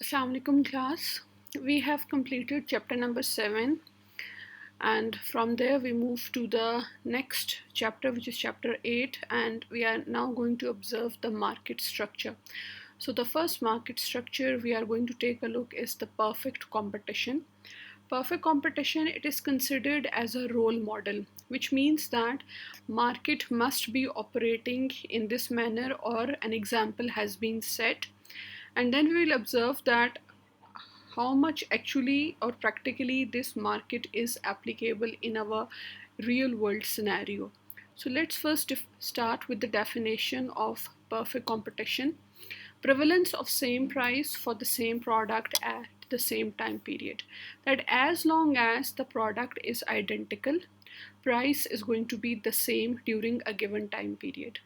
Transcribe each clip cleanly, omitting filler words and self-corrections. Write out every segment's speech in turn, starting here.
Assalamu alaikum class. We have completed chapter number 7, and from there we move to the next chapter, which is chapter 8, and we are now going to observe the market structure. So the first market structure we are going to take a look is the perfect competition. Perfect competition, it is considered as a role model, which means that market must be operating in this manner or an example has been set, and then we will observe that how much actually or practically this market is applicable in our real world scenario. So let's first start with the definition of perfect competition. Prevalence of same price for the same product at the same time period. That as long as the product is identical, price is going to be the same during a given time period.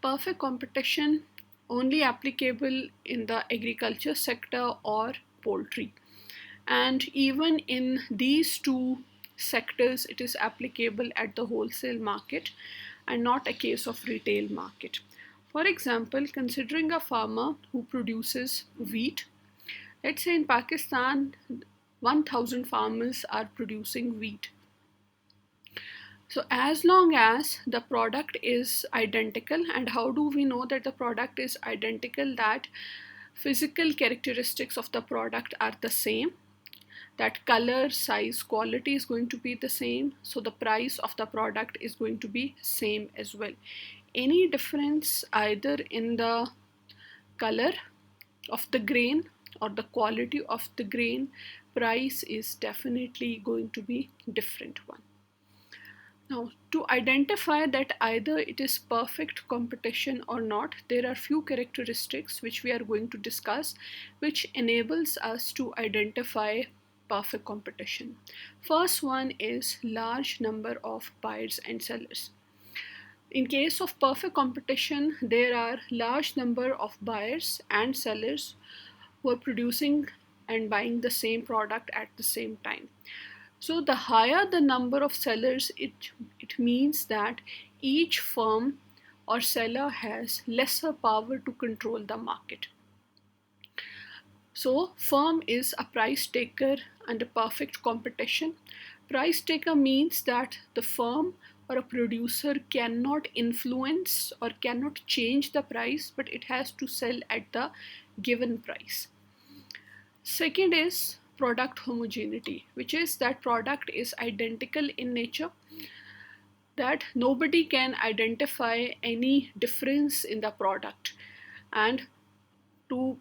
Perfect competition only applicable in the agriculture sector or poultry, and even in these two sectors it is applicable at the wholesale market and not a case of retail market. For example, considering a farmer who produces wheat, let's say in Pakistan 1000 farmers are producing wheat. So as long as the product is identical, and how do we know that the product is identical? That physical characteristics of the product are the same, that color, size, quality is going to be the same, so the price of the product is going to be same as well. Any difference either in the color of the grain or the quality of the grain, price is definitely going to be different one. Now, to identify that either it is perfect competition or not, there are few characteristics which we are going to discuss, which enables us to identify perfect competition. First one is large number of buyers and sellers. In case of perfect competition, there are large number of buyers and sellers who are producing and buying the same product at the same time. So the higher the number of sellers, it means that each firm or seller has lesser power to control the market. So firm is a price taker under perfect competition. Price taker means that the firm or a producer cannot influence or cannot change the price, but it has to sell at the given price. Second is product homogeneity, which is that product is identical in nature, that nobody can identify any difference in the product, and to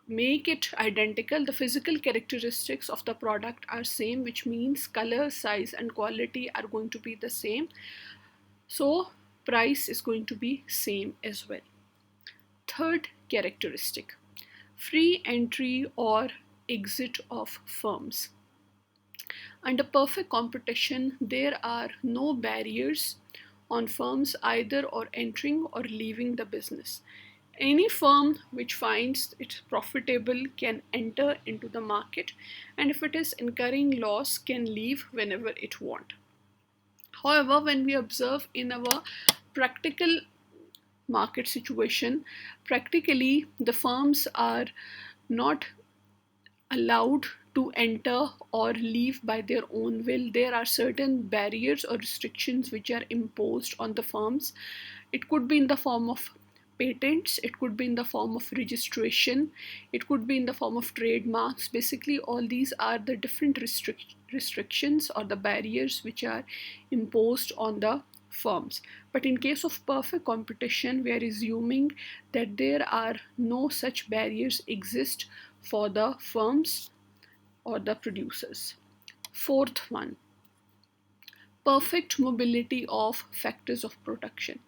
make it identical, the physical characteristics of the product are same, which means color, size and quality are going to be the same, so price is going to be same as well. Third characteristic, free entry or exit of firms. Under perfect competition, there are no barriers on firms either or entering or leaving the business. Any firm which finds it profitable can enter into the market, and if it is incurring loss can leave whenever it wants. However, when we observe in our practical market situation, practically the firms are not allowed to enter or leave by their own will. There are certain barriers or restrictions which are imposed on the firms. It could be in the form of patents, it could be in the form of registration, it could be in the form of trademarks. Basically, all these are the different restrictions or the barriers which are imposed on the firms. But in case of perfect competition, we are assuming that there are no such barriers exist for the firms or the producers. Fourth one, perfect mobility of factors of production.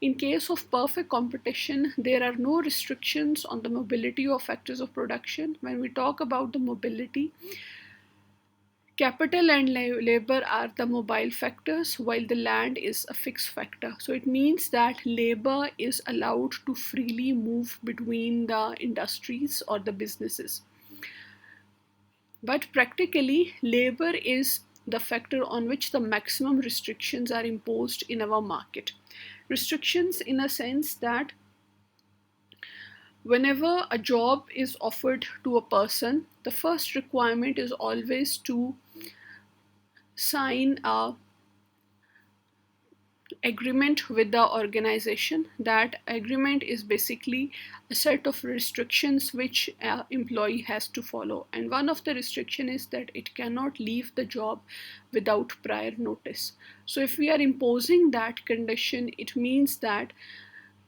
In case of perfect competition, there are no restrictions on the mobility of factors of production. When we talk about the mobility, capital and labor are the mobile factors, while the land is a fixed factor. So it means that labor is allowed to freely move between the industries or the businesses. But practically, labor is the factor on which the maximum restrictions are imposed in our market. Restrictions in a sense that Whenever a job is offered to a person, the first requirement is always to sign a agreement with the organization. That agreement is basically a set of restrictions which an employee has to follow, and one of the restriction is that it cannot leave the job without prior notice. So if we are imposing that condition, it means that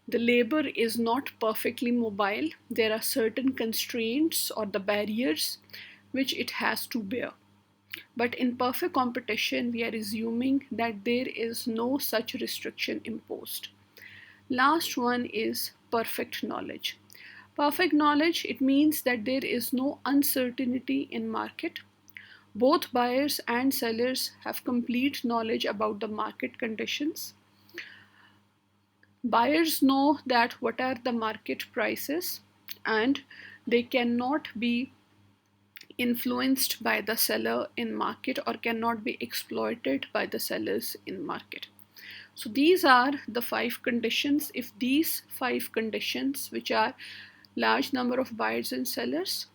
the labor is not perfectly mobile. There are certain constraints or the barriers which it has to bear. But in perfect competition, we are assuming that there is no such restriction imposed. Last one is perfect knowledge. Perfect knowledge, it means that there is no uncertainty in market. Both buyers and sellers have complete knowledge about the market conditions. Buyers know that what are the market prices, and they cannot be influenced by the seller in market or cannot be exploited by the sellers in market. So these are the 5 conditions. If these 5 conditions, which are large number of buyers and sellers,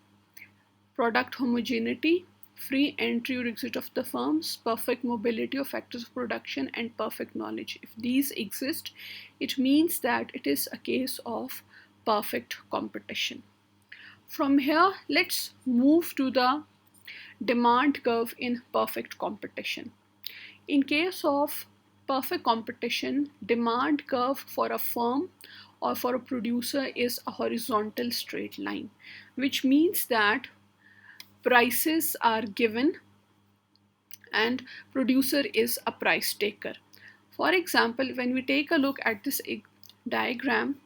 product homogeneity, free entry or exit of the firms, perfect mobility of factors of production, and perfect knowledge, if these exist, it means that it is a case of perfect competition. From here, let's move to the demand curve in perfect competition. In case of perfect competition, demand curve for a firm or for a producer is a horizontal straight line, which means that prices are given and producer is a price taker. For example, when we take a look at this diagram,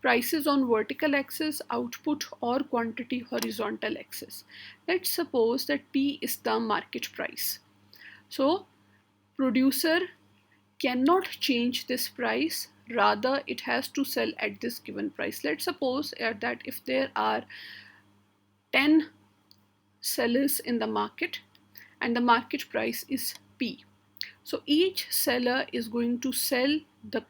prices on vertical axis, output or quantity horizontal axis. Let's suppose that P is the market price. So producer cannot change this price, rather it has to sell at this given price. Let's suppose that if there are 10 sellers in the market and the market price is P. So each seller is going to sell the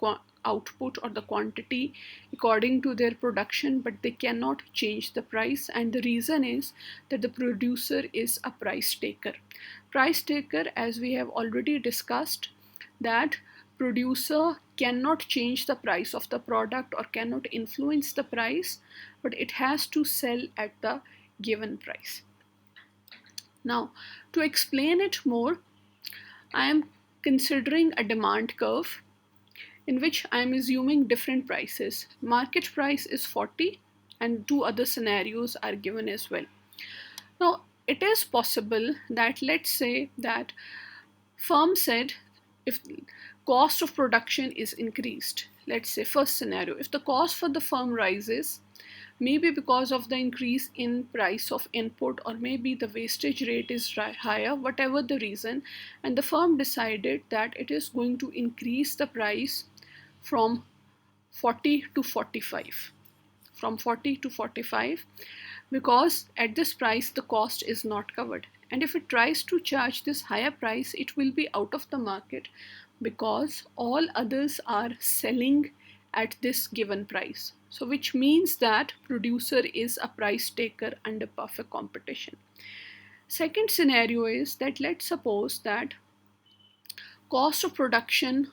output or the quantity according to their production, but they cannot change the price, and the reason is that the producer is a price taker. Price taker, as we have already discussed, that producer cannot change the price of the product or cannot influence the price, but it has to sell at the given price. Now, to explain it more, I am considering a demand curve in which I am assuming different prices. Market price is 40 and 2 other scenarios are given as well. Now, it is possible that, let's say that firm said if cost of production is increased, let's say first scenario, if the cost for the firm rises, maybe because of the increase in price of input or maybe the wastage rate is higher, whatever the reason, and the firm decided that it is going to increase the price from 40 to 45, from 40 to 45, because at this price the cost is not covered, and if it tries to charge this higher price, it will be out of the market because all others are selling at this given price. So which means that producer is a price taker under perfect competition. Second scenario is that, let's suppose that cost of production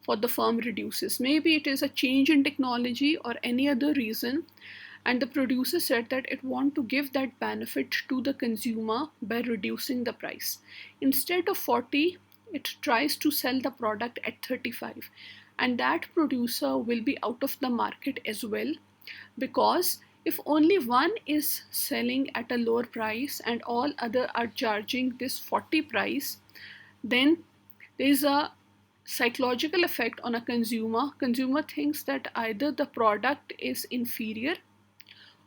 for the firm reduces. Maybe it is a change in technology or any other reason, and the producer said that it want to give that benefit to the consumer by reducing the price. Instead of 40, it tries to sell the product at 35, and that producer will be out of the market as well, because if only one is selling at a lower price and all other are charging this 40 price, then there is a psychological effect on a consumer thinks that either the product is inferior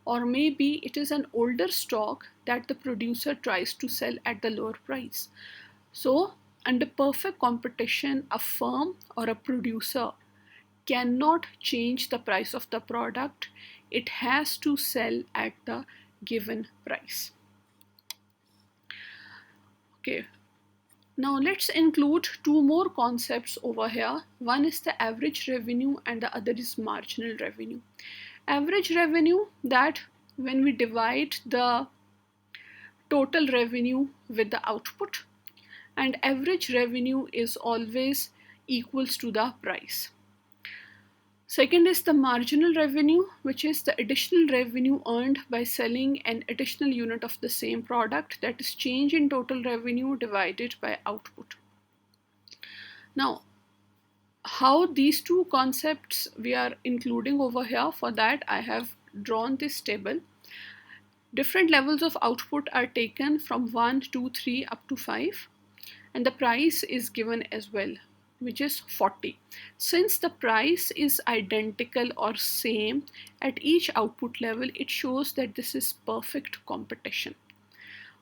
or maybe it is an older stock that the producer tries to sell at the lower price. So under perfect competition, a firm or a producer cannot change the price of the product. It has to sell at the given price. Okay, now let's include 2 more concepts over here. One is the average revenue and the other is marginal revenue. Average revenue, that when we divide the total revenue with the output, and average revenue is always equals to the price. Second is the marginal revenue, which is the additional revenue earned by selling an additional unit of the same product, that is change in total revenue divided by output. Now, how these two concepts we are including over here, for that I have drawn this table. Different levels of output are taken from 1, 2, 3 up to 5, and the price is given as well, which is 40. Since the price is identical or same at each output level, it shows that this is perfect competition.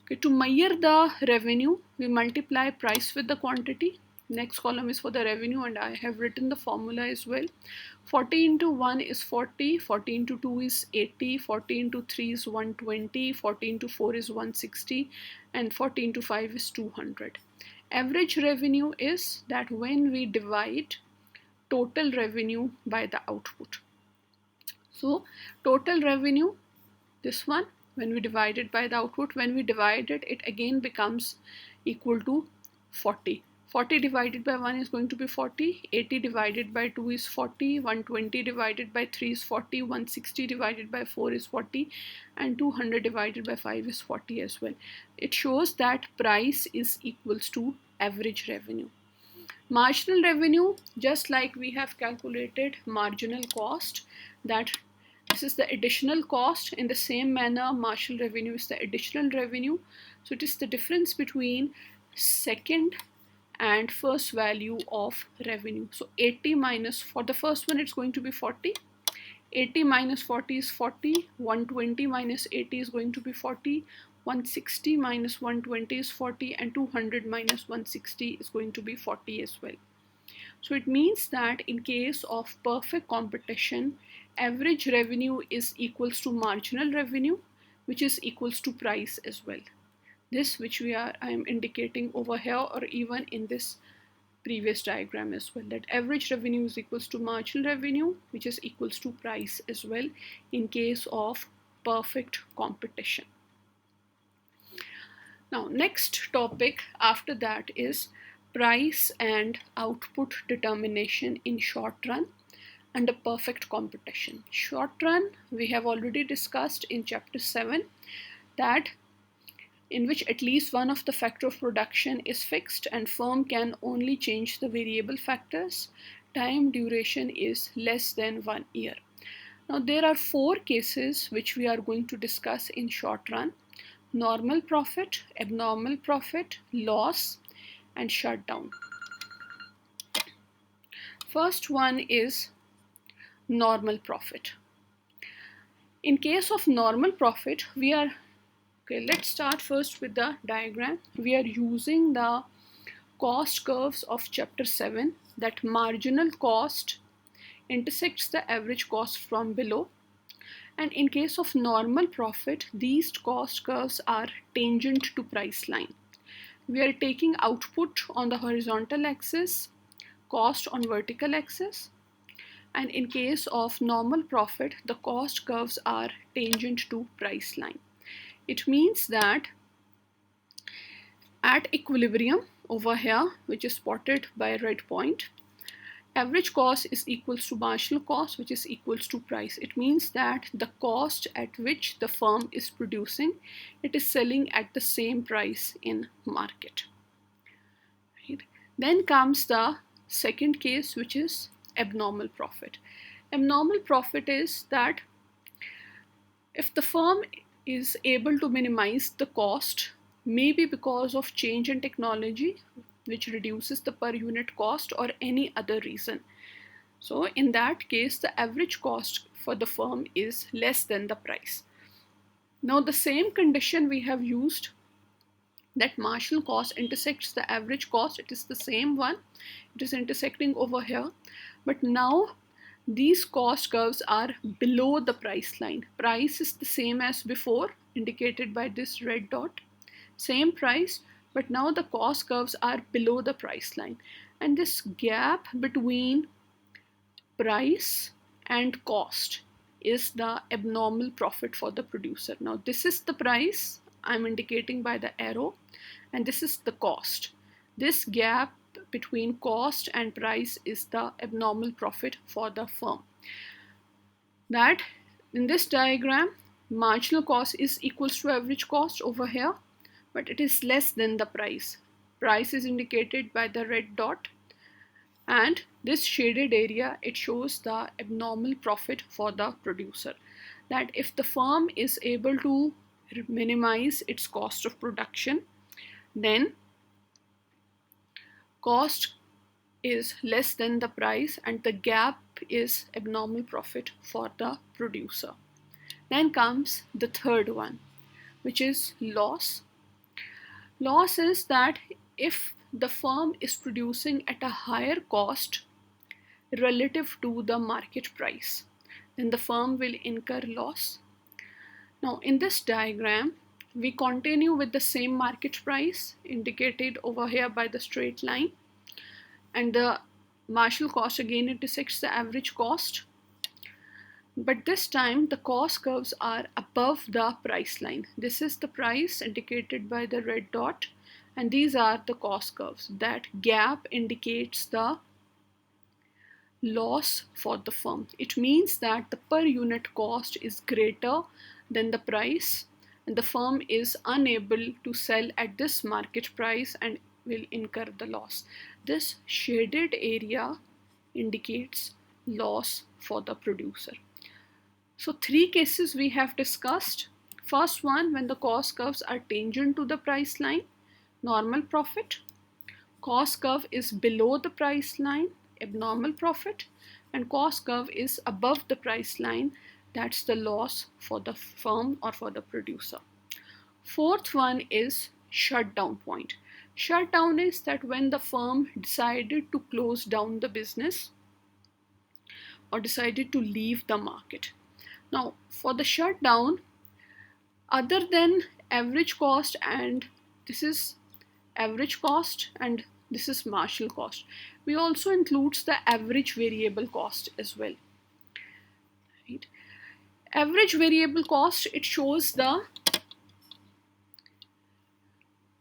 Okay, to measure the revenue, we multiply price with the quantity. Next column is for the revenue, and I have written the formula as well. 40 into 1 is 40, 40 into 2 is 80, 40 into 3 is 120, 40 into 4 is 160, and 40 into 5 is 200. Average revenue is that when we divide total revenue by the output. So total revenue, this one, when we divide it by the output, when we divide it, it again becomes equal to 40. 40 divided by 1 is going to be 40, 80 divided by 2 is 40, 120 divided by 3 is 40, 160 divided by 4 is 40, and 200 divided by 5 is 40 as well. It shows that price is equals to average revenue. Marginal revenue, just like we have calculated marginal cost, that this is the additional cost, in the same manner marginal revenue is the additional revenue. So it is the difference between second and first value of revenue. So 80 minus, for the first one it's going to be 40, 80 minus 40 is 40, 120 minus 80 is going to be 40, 160 minus 120 is 40, and 200 minus 160 is going to be 40 as well. So it means that in case of perfect competition, average revenue is equals to marginal revenue, which is equals to price as well. This which I am indicating over here, or even in this previous diagram as well, that average revenue is equals to marginal revenue, which is equals to price as well in case of perfect competition. Now, next topic after that is price and output determination in short run under perfect competition. Short run, we have already discussed in chapter 7, that in which at least one of the factor of production is fixed and firm can only change the variable factors. Time duration is less than 1 year. Now there are 4 cases which we are going to discuss in short run: normal profit, abnormal profit, loss, and shutdown. First one is normal profit. In case of normal profit, let's start first with the diagram. We are using the cost curves of chapter 7, that marginal cost intersects the average cost from below. And in case of normal profit, these cost curves are tangent to price line. We are taking output on the horizontal axis, cost on vertical axis. And in case of normal profit, the cost curves are tangent to price line. It means that at equilibrium over here, which is spotted by a red point, average cost is equals to marginal cost, which is equals to price. It means that the cost at which the firm is producing, it is selling at the same price in market. Right? Then comes the second case, which is abnormal profit. Abnormal profit is that if the firm is able to minimize the cost, maybe because of change in technology which reduces the per unit cost, or any other reason. So in that case, the average cost for the firm is less than the price. Now the same condition we have used, that marginal cost intersects the average cost. It is the same one. It is intersecting over here. But now these cost curves are below the price line. Price is the same as before, indicated by this red dot. Same price, but now the cost curves are below the price line. And this gap between price and cost is the abnormal profit for the producer. Now this is the price I'm indicating by the arrow, and this is the cost. This gap between cost and price is the abnormal profit for the firm. That in this diagram, marginal cost is equals to average cost over here, but it is less than the price. Price is indicated by the red dot, and this shaded area, it shows the abnormal profit for the producer. That if the firm is able to minimize its cost of production, then cost is less than the price and the gap is abnormal profit for the producer. Then comes the third one, which is loss. Loss is that if the firm is producing at a higher cost relative to the market price, then the firm will incur loss. Now in this diagram, we continue with the same market price indicated over here by the straight line, and the marginal cost again intersects the average cost, but this time the cost curves are above the price line. This is the price indicated by the red dot, and these are the cost curves. That gap indicates the loss for the firm. It means that the per unit cost is greater than the price, and the firm is unable to sell at this market price and will incur the loss. This shaded area indicates loss for the producer. So three cases we have discussed. First one, when the cost curves are tangent to the price line, normal profit. Cost curve is below the price line, abnormal profit, and cost curve is above the price line, that's the loss for the firm or for the producer. Fourth one is shutdown point. Shutdown is that when the firm decided to close down the business or decided to leave the market. Now for the shutdown, other than average cost, and this is average cost and this is marginal cost, we also includes the average variable cost as well. Right? Average variable cost, it shows the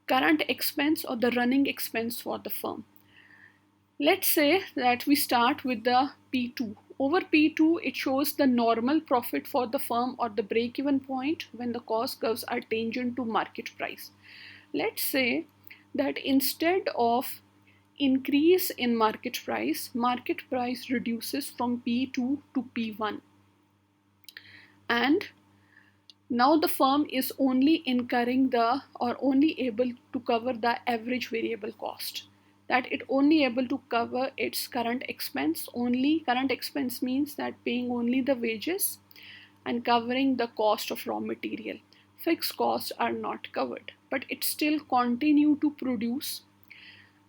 current expense or the running expense for the firm. Let's say that we start with the P2. Over P2, it shows the normal profit for the firm or the break-even point when the cost curves are tangent to market price. Let's say that instead of increase in market price reduces from P2 to P1. And now the firm is only incurring or only able to cover the average variable cost. That it only able to cover its current expense. Only current expense means that paying only the wages and covering the cost of raw material. Fixed costs are not covered, but it still continue to produce.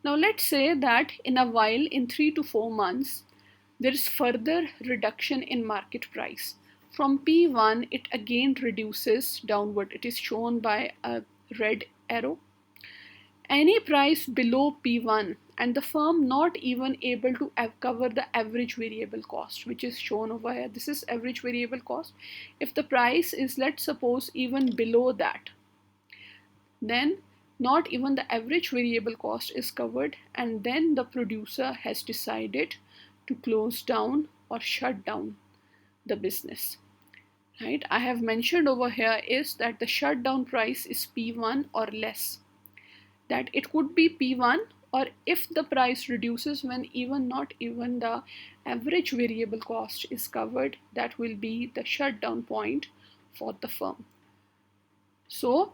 Now let's say that in a while, in 3 to 4 months, there is further reduction in market price. From P1, it again reduces downward. It is shown by a red arrow. Any price below P1 and the firm not even able to cover the average variable cost, which is shown over here. This is average variable cost. If the price is, let's suppose, even below that, then not even the average variable cost is covered, and then the producer has decided to close down or shut down the business. Right? I have mentioned over here is that the shutdown price is P1 or less. That it could be P1, or if the price reduces when not even the average variable cost is covered, that will be the shutdown point for the firm. So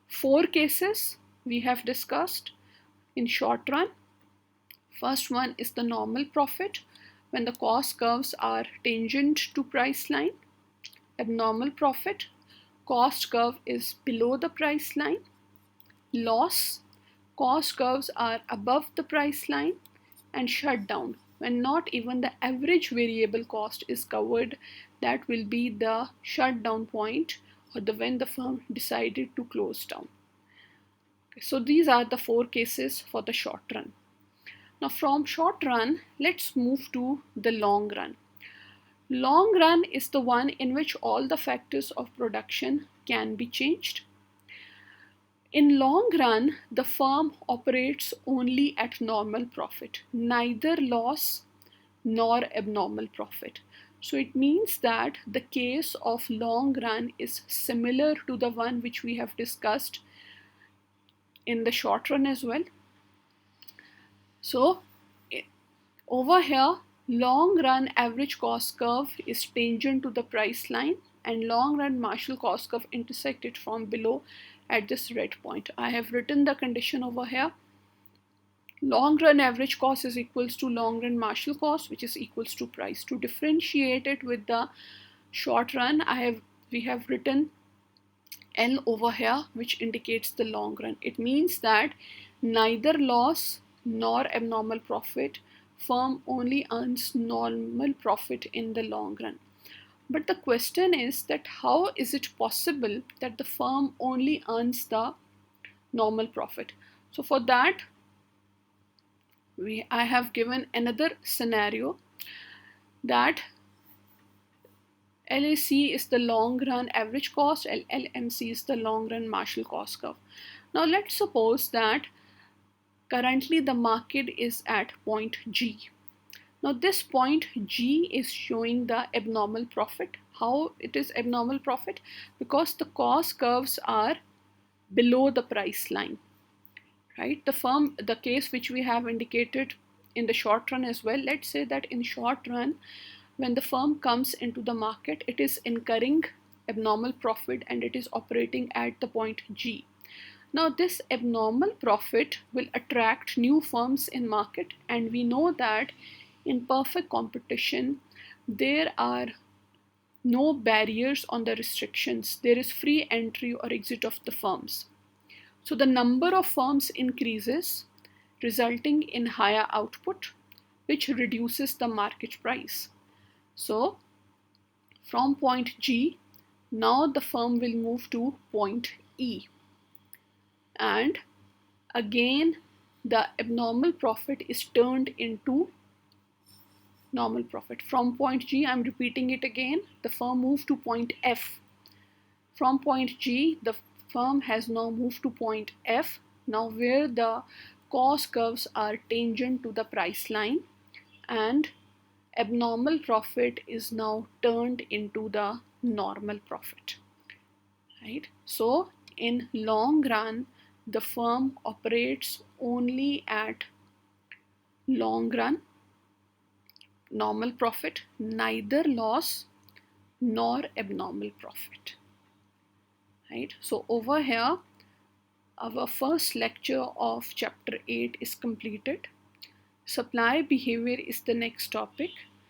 4 cases we have discussed in short run. First one is the normal profit when the cost curves are tangent to price line. Abnormal profit, cost curve is below the price line. Loss, cost curves are above the price line. And shutdown, when not even the average variable cost is covered, that will be the shutdown point or when the firm decided to close down. Okay, so these are the 4 cases for the short run. Now from short run, let's move to the long run. Long run is the one in which all the factors of production can be changed. In long run, the firm operates only at normal profit, neither loss nor abnormal profit. So it means that the case of long run is similar to the one which we have discussed in the short run as well. So over here, long run average cost curve is tangent to the price line, and long run Marshall cost curve intersect it from below at this red point. I have written the condition over here. Long run average cost is equals to long run Marshall cost, which is equals to price. To differentiate it with the short run, we have written L over here, which indicates the long run. It means that neither loss nor abnormal profit, firm only earns normal profit in the long run. But the question is that how is it possible that the firm only earns the normal profit? So for that, I have given another scenario that LAC is the long run average cost and LMC is the long run Marshall cost curve. Now let's suppose that currently the market is at point G. Now this point G is showing the abnormal profit. How it is abnormal profit? Because the cost curves are below the price line, right? The case which we have indicated in the short run as well, let's say that in short run, when the firm comes into the market, it is incurring abnormal profit and it is operating at the point G. Now this abnormal profit will attract new firms in market, and we know that in perfect competition there are no barriers on the restrictions. There is free entry or exit of the firms. So the number of firms increases, resulting in higher output, which reduces the market price. So from point G, now the firm will move to point E. And again, the abnormal profit is turned into normal profit. From point G, I'm repeating it again, the firm moved to point F. From point G, the firm has now moved to point F, now where the cost curves are tangent to the price line, and abnormal profit is now turned into the normal profit, right? So in long run, the firm operates only at long run normal profit, neither loss nor abnormal profit, right? So over here, our first lecture of chapter 8 is completed. Supply behavior is the next topic.